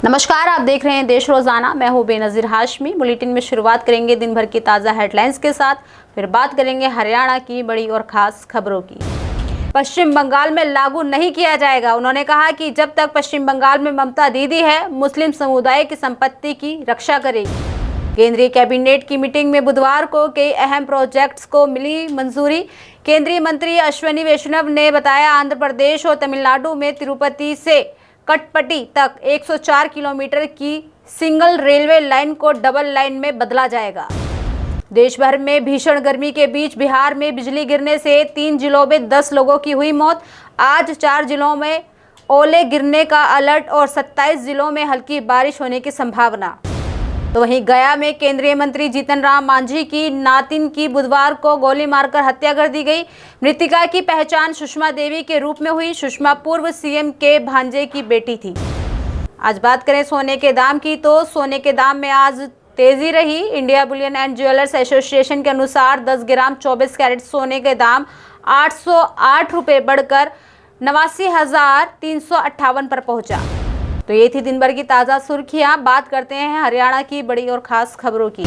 नमस्कार, आप देख रहे हैं देश रोजाना। मैं हूं बेनजीर हाशमी। बुलेटिन में शुरुआत करेंगे दिन भर की ताज़ा हेडलाइंस के साथ, फिर बात करेंगे हरियाणा की बड़ी और खास खबरों की। पश्चिम बंगाल में लागू नहीं किया जाएगा। उन्होंने कहा कि जब तक पश्चिम बंगाल में ममता दीदी है, मुस्लिम समुदाय की संपत्ति की रक्षा करेगी। केंद्रीय कैबिनेट की मीटिंग में बुधवार को कई अहम प्रोजेक्ट्स को मिली मंजूरी। केंद्रीय मंत्री अश्विनी वैष्णव ने बताया, आंध्र प्रदेश और तमिलनाडु में तिरुपति से कटपटी तक 104 किलोमीटर की सिंगल रेलवे लाइन को डबल लाइन में बदला जाएगा। देश भर में भीषण गर्मी के बीच बिहार में बिजली गिरने से 3 जिलों में 10 लोगों की हुई मौत। आज 4 जिलों में ओले गिरने का अलर्ट और 27 जिलों में हल्की बारिश होने की संभावना। तो वहीं गया में केंद्रीय मंत्री जीतन राम मांझी की नातिन की बुधवार को गोली मारकर हत्या कर दी गई। मृतिका की पहचान सुषमा देवी के रूप में हुई। सुषमा पूर्व सीएम के भांजे की बेटी थी। आज बात करें सोने के दाम की, तो सोने के दाम में आज तेजी रही। India Boolean and jewellers association के अनुसार 10 ग्राम 24 कैरेट सोने के दाम 808 रुपये बढ़कर 89,358 पर पहुंचा। तो ये थी दिन भर की ताज़ा सुर्खियां। बात करते हैं हरियाणा की बड़ी और खास खबरों की।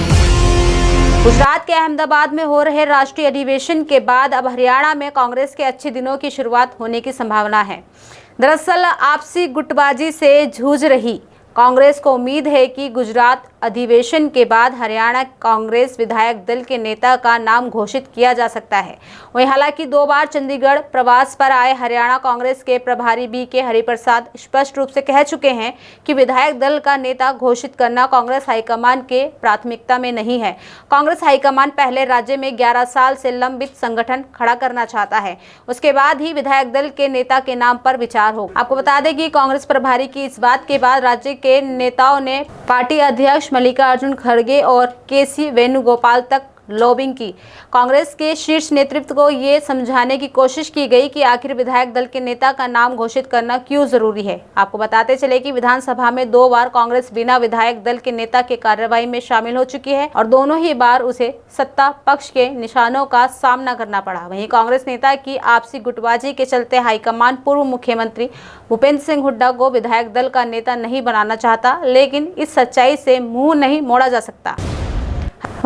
गुजरात के अहमदाबाद में हो रहे राष्ट्रीय अधिवेशन के बाद अब हरियाणा में कांग्रेस के अच्छे दिनों की शुरुआत होने की संभावना है। दरअसल आपसी गुटबाजी से जूझ रही कांग्रेस को उम्मीद है कि गुजरात अधिवेशन के बाद हरियाणा कांग्रेस विधायक दल के नेता का नाम घोषित किया जा सकता है। वहीं हालांकि 2 बार चंडीगढ़ प्रवास पर आए हरियाणा कांग्रेस के प्रभारी BK हरिप्रसाद स्पष्ट रूप से कह चुके हैं कि विधायक दल का नेता घोषित करना कांग्रेस हाईकमान के प्राथमिकता में नहीं है। कांग्रेस हाईकमान पहले राज्य में 11 साल से लंबित संगठन खड़ा करना चाहता है, उसके बाद ही विधायक दल के नेता के नाम पर विचार हो। आपको बता दें कि कांग्रेस प्रभारी की इस बात के बाद राज्य के नेताओं ने पार्टी अध्यक्ष मल्लिकार्जुन खड़गे और KC वेणुगोपाल तक लॉबिंग की। कांग्रेस के शीर्ष नेतृत्व को ये समझाने की कोशिश की गई कि आखिर विधायक दल के नेता का नाम घोषित करना क्यों जरूरी है। आपको बताते चले कि विधानसभा में 2 बार कांग्रेस बिना विधायक दल के नेता के कार्यवाही में शामिल हो चुकी है और दोनों ही बार उसे सत्ता पक्ष के निशानों का सामना करना पड़ा। वहीं कांग्रेस नेता की आपसी गुटबाजी के चलते हाईकमान पूर्व मुख्यमंत्री भूपेंद्र सिंह हुड्डा को विधायक दल का नेता नहीं बनाना चाहता, लेकिन इस सच्चाई से मुंह नहीं मोड़ा जा सकता।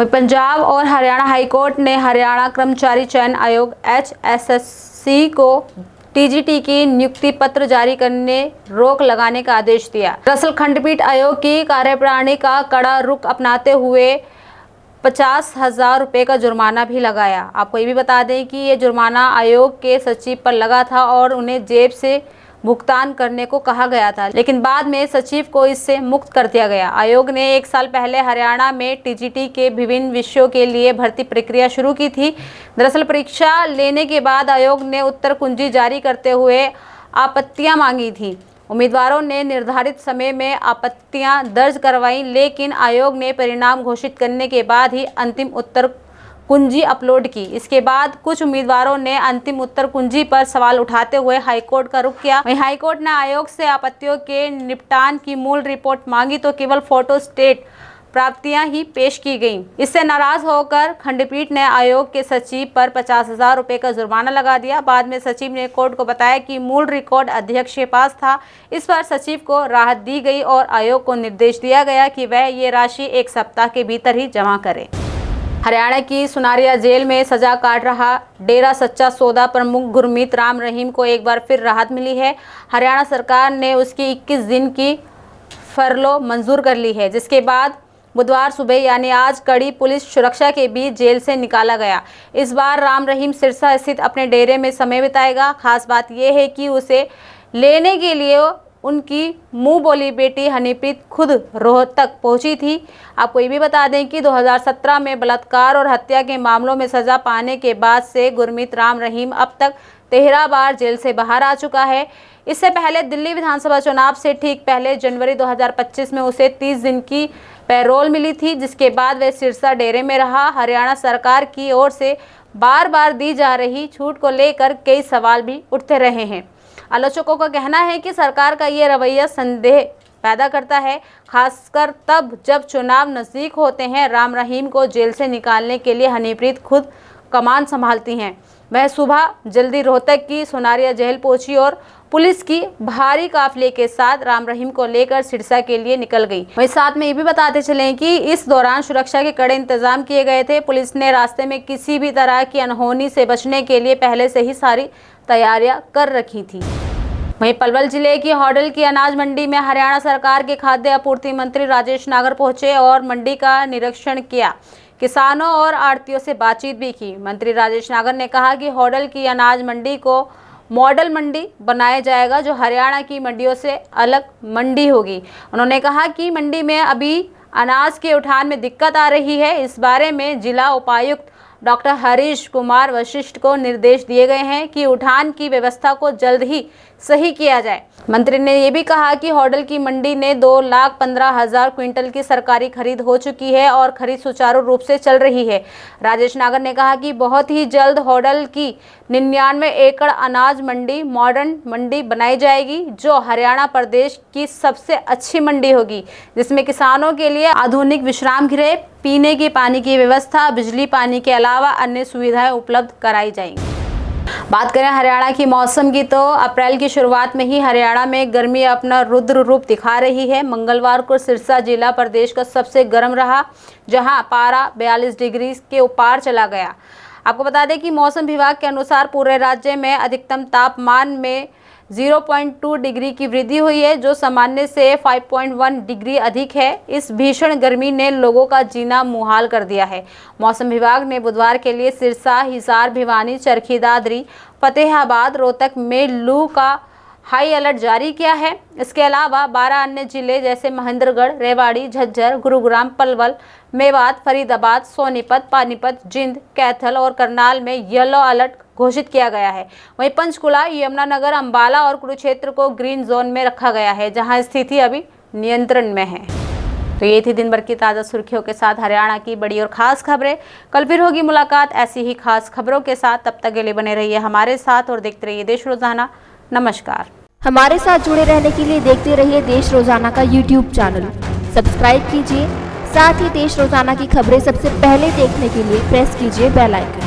पंजाब और हरियाणा हाईकोर्ट ने हरियाणा कर्मचारी चयन आयोग HSSC को TGT की नियुक्ति पत्र जारी करने रोक लगाने का आदेश दिया। दरअसल खंडपीठ आयोग की कार्यप्रणाली का कड़ा रुख अपनाते हुए 50,000 रुपये का जुर्माना भी लगाया। आपको ये भी बता दें कि ये जुर्माना आयोग के सचिव पर लगा था और उन्हें जेब से भुगतान करने को कहा गया था, लेकिन बाद में सचिव को इससे मुक्त कर दिया गया। आयोग ने 1 साल पहले हरियाणा में TGT के विभिन्न विषयों के लिए भर्ती प्रक्रिया शुरू की थी। दरअसल परीक्षा लेने के बाद आयोग ने उत्तर कुंजी जारी करते हुए आपत्तियां मांगी थी। उम्मीदवारों ने निर्धारित समय में आपत्तियां दर्ज करवाई, लेकिन आयोग ने परिणाम घोषित करने के बाद ही अंतिम उत्तर कुंजी अपलोड की। इसके बाद कुछ उम्मीदवारों ने अंतिम उत्तर कुंजी पर सवाल उठाते हुए हाईकोर्ट का रुख किया। वहीं हाईकोर्ट ने आयोग से आपत्तियों के निपटान की मूल रिपोर्ट मांगी तो केवल फोटोस्टेट प्राप्तियां ही पेश की गईं। इससे नाराज होकर खंडपीठ ने आयोग के सचिव पर 50,000 रुपये का जुर्माना लगा दिया। बाद में सचिव ने कोर्ट को बताया कि मूल रिकॉर्ड अध्यक्ष के पास था। इस पर सचिव को राहत दी गई और आयोग को निर्देश दिया गया कि वह ये राशि 1 सप्ताह के भीतर ही जमा करे। हरियाणा की सुनारिया जेल में सजा काट रहा डेरा सच्चा सौदा प्रमुख गुरमीत राम रहीम को एक बार फिर राहत मिली है। हरियाणा सरकार ने उसकी 21 दिन की फरलो मंजूर कर ली है, जिसके बाद बुधवार सुबह यानी आज कड़ी पुलिस सुरक्षा के बीच जेल से निकाला गया। इस बार राम रहीम सिरसा स्थित अपने डेरे में समय बिताएगा। खास बात यह है कि उसे लेने के लिए उनकी मुंह बोली बेटी हनीप्रीत खुद रोहतक पहुंची थी। आपको ये भी बता दें कि 2017 में बलात्कार और हत्या के मामलों में सजा पाने के बाद से गुरमीत राम रहीम अब तक 13 बार जेल से बाहर आ चुका है। इससे पहले दिल्ली विधानसभा चुनाव से ठीक पहले जनवरी 2025 में उसे 30 दिन की पैरोल मिली थी, जिसके बाद वह सिरसा डेरे में रहा। हरियाणा सरकार की ओर से बार बार दी जा रही छूट को लेकर कई सवाल भी उठते रहे हैं। आलोचकों का कहना है कि सरकार का ये रवैया संदेह पैदा करता है, खासकर तब जब चुनाव नज़दीक होते हैं। राम रहीम को जेल से निकालने के लिए हनीप्रीत खुद कमान संभालती हैं। वह सुबह जल्दी रोहतक की सुनारिया जेल पहुंची और पुलिस की भारी काफिले के साथ राम रहीम को लेकर सिरसा के लिए निकल गई। वहीं साथ में ये भी बताते चलें कि इस दौरान सुरक्षा के कड़े इंतजाम किए गए थे। पुलिस ने रास्ते में किसी भी तरह की अनहोनी से बचने के लिए पहले से ही सारी तैयारियां कर रखी थी। वहीं पलवल जिले की होडल की अनाज मंडी में हरियाणा सरकार के खाद्य आपूर्ति मंत्री राजेश नागर पहुंचे और मंडी का निरीक्षण किया। किसानों और आढ़तियों से बातचीत भी की। मंत्री राजेश नागर ने कहा कि होडल की अनाज मंडी को मॉडल मंडी बनाया जाएगा, जो हरियाणा की मंडियों से अलग मंडी होगी। उन्होंने कहा कि मंडी में अभी अनाज के उठान में दिक्कत आ रही है। इस बारे में जिला उपायुक्त डॉक्टर हरीश कुमार वशिष्ठ को निर्देश दिए गए हैं कि उठान की व्यवस्था को जल्द ही सही किया जाए। मंत्री ने यह भी कहा कि होडल की मंडी ने 2,15,000 क्विंटल की सरकारी खरीद हो चुकी है और खरीद सुचारू रूप से चल रही है। राजेश नागर ने कहा कि बहुत ही जल्द होडल की 99 एकड़ अनाज मंडी मॉडर्न मंडी बनाई जाएगी, जो हरियाणा प्रदेश की सबसे अच्छी मंडी होगी, जिसमें किसानों के लिए आधुनिक विश्राम गृह, पीने के पानी की व्यवस्था, बिजली पानी के अलावा अन्य सुविधाएं उपलब्ध कराई जाएंगी। बात करें हरियाणा की मौसम की, तो अप्रैल की शुरुआत में ही हरियाणा में गर्मी अपना रुद्र रूप दिखा रही है। मंगलवार को सिरसा जिला प्रदेश का सबसे गर्म रहा, जहां पारा 42 डिग्री के ऊपर चला गया। आपको बता दें कि मौसम विभाग के अनुसार पूरे राज्य में अधिकतम तापमान में 0.2 डिग्री की वृद्धि हुई है, जो सामान्य से 5.1 डिग्री अधिक है। इस भीषण गर्मी ने लोगों का जीना मुहाल कर दिया है। मौसम विभाग ने बुधवार के लिए सिरसा, हिसार, भिवानी, चरखी दादरी, फतेहाबाद, रोहतक में लू का हाई अलर्ट जारी किया है। इसके अलावा 12 अन्य जिले जैसे महेंद्रगढ़, रेवाड़ी, झज्जर, गुरुग्राम, पलवल, मेवात, फरीदाबाद, सोनीपत, पानीपत, जिंद, कैथल और करनाल में येलो अलर्ट घोषित किया गया है। वहीं पंचकुला, यमुनानगर, अंबाला और कुरुक्षेत्र को ग्रीन जोन में रखा गया है, जहां स्थिति अभी नियंत्रण में है। तो ये थी दिन भर की ताज़ा सुर्खियों के साथ हरियाणा की बड़ी और खास खबरें। कल फिर होगी मुलाकात ऐसी ही खास खबरों के साथ। तब तक के लिए बने रहिए हमारे साथ और देखते रहिए देश रोजाना। नमस्कार। हमारे साथ जुड़े रहने के लिए देखते रहिए देश रोजाना का YouTube चैनल सब्सक्राइब कीजिए। साथ ही देश रोजाना की खबरें सबसे पहले देखने के लिए प्रेस कीजिए बेल आइकन।